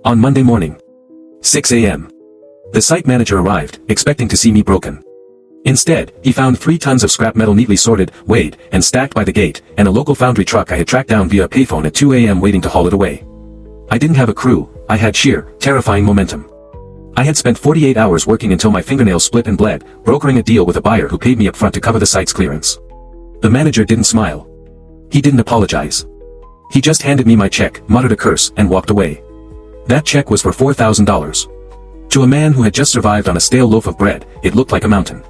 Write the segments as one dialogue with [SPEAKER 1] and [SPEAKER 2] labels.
[SPEAKER 1] On Monday morning. 6 a.m. The site manager arrived, expecting to see me broken. Instead, he found 3 tons of scrap metal neatly sorted, weighed, and stacked by the gate, and a local foundry truck I had tracked down via a payphone at 2 a.m. waiting to haul it away. I didn't have a crew, I had sheer, terrifying momentum. I had spent 48 hours working until my fingernails split and bled, brokering a deal with a buyer who paid me up front to cover the site's clearance. The manager didn't smile. He didn't apologize. He just handed me my check, muttered a curse, and walked away. That check was for $4,000. To a man who had just survived on a stale loaf of bread, it looked like a mountain.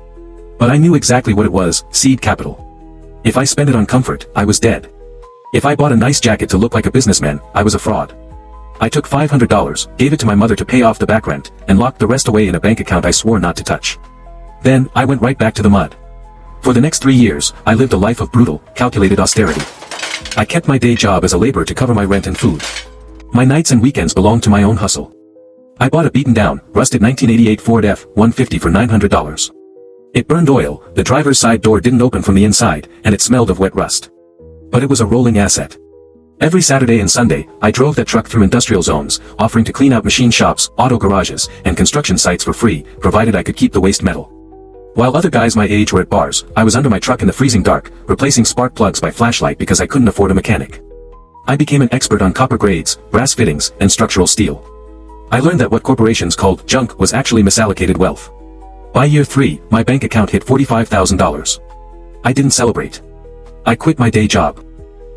[SPEAKER 1] But I knew exactly what it was, seed capital. If I spent it on comfort, I was dead. If I bought a nice jacket to look like a businessman, I was a fraud. I took $500, gave it to my mother to pay off the back rent, and locked the rest away in a bank account I swore not to touch. Then, I went right back to the mud. For the next 3 years, I lived a life of brutal, calculated austerity. I kept my day job as a laborer to cover my rent and food. My nights and weekends belonged to my own hustle. I bought a beaten-down, rusted 1988 Ford F-150 for $900. It burned oil, the driver's side door didn't open from the inside, and it smelled of wet rust. But it was a rolling asset. Every Saturday and Sunday, I drove that truck through industrial zones, offering to clean out machine shops, auto garages, and construction sites for free, provided I could keep the waste metal. While other guys my age were at bars, I was under my truck in the freezing dark, replacing spark plugs by flashlight because I couldn't afford a mechanic. I became an expert on copper grades, brass fittings, and structural steel. I learned that what corporations called junk was actually misallocated wealth. By year 3, my bank account hit $45,000. I didn't celebrate. I quit my day job.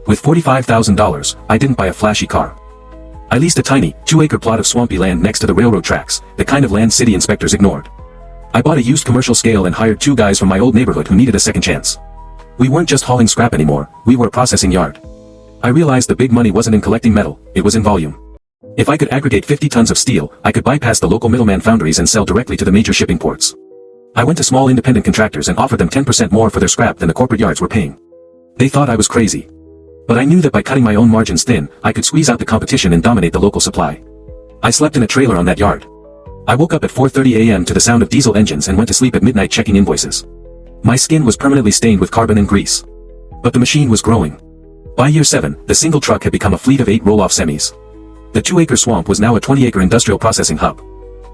[SPEAKER 1] With $45,000, I didn't buy a flashy car. I leased a tiny, 2-acre plot of swampy land next to the railroad tracks, the kind of land city inspectors ignored. I bought a used commercial scale and hired 2 guys from my old neighborhood who needed a second chance. We weren't just hauling scrap anymore, we were a processing yard. I realized the big money wasn't in collecting metal, it was in volume. If I could aggregate 50 tons of steel, I could bypass the local middleman foundries and sell directly to the major shipping ports. I went to small independent contractors and offered them 10% more for their scrap than the corporate yards were paying. They thought I was crazy. But I knew that by cutting my own margins thin, I could squeeze out the competition and dominate the local supply. I slept in a trailer on that yard. I woke up at 4:30 a.m. to the sound of diesel engines and went to sleep at midnight checking invoices. My skin was permanently stained with carbon and grease. But the machine was growing. By year 7, the single truck had become a fleet of 8 roll-off semis. The 2-acre swamp was now a 20-acre industrial processing hub.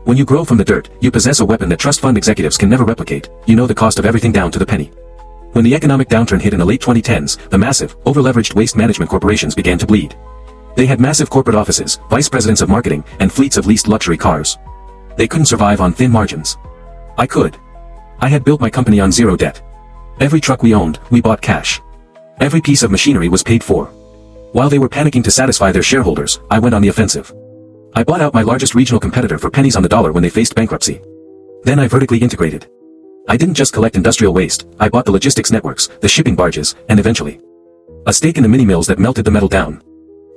[SPEAKER 1] When you grow from the dirt, you possess a weapon that trust fund executives can never replicate. You know the cost of everything down to the penny. When the economic downturn hit in the late 2010s, the massive, over-leveraged waste management corporations began to bleed. They had massive corporate offices, vice presidents of marketing, and fleets of leased luxury cars. They couldn't survive on thin margins. I could. I had built my company on zero debt. Every truck we owned, we bought cash. Every piece of machinery was paid for. While they were panicking to satisfy their shareholders, I went on the offensive. I bought out my largest regional competitor for pennies on the dollar when they faced bankruptcy. Then I vertically integrated. I didn't just collect industrial waste, I bought the logistics networks, the shipping barges, and eventually, a stake in the mini mills that melted the metal down.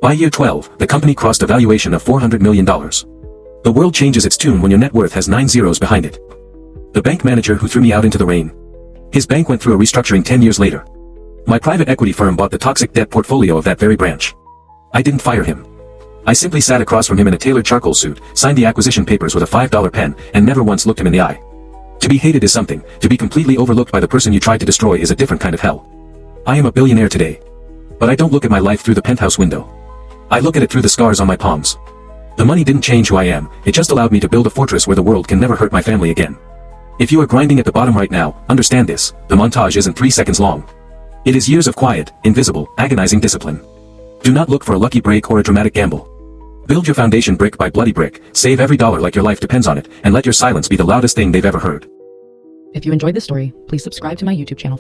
[SPEAKER 1] By year 12, the company crossed a valuation of $400 million. The world changes its tune when your net worth has 9 zeros behind it. The bank manager who threw me out into the rain. His bank went through a restructuring 10 years later. My private equity firm bought the toxic debt portfolio of that very branch. I didn't fire him. I simply sat across from him in a tailored charcoal suit, signed the acquisition papers with a $5 pen, and never once looked him in the eye. To be hated is something, to be completely overlooked by the person you tried to destroy is a different kind of hell. I am a billionaire today. But I don't look at my life through the penthouse window. I look at it through the scars on my palms. The money didn't change who I am, it just allowed me to build a fortress where the world can never hurt my family again. If you are grinding at the bottom right now, understand this, the montage isn't 3 seconds long. It is years of quiet, invisible, agonizing discipline. Do not look for a lucky break or a dramatic gamble. Build your foundation brick by bloody brick, save every dollar like your life depends on it, and let your silence be the loudest thing they've ever heard.
[SPEAKER 2] If you enjoyed this story, please subscribe to my YouTube channel.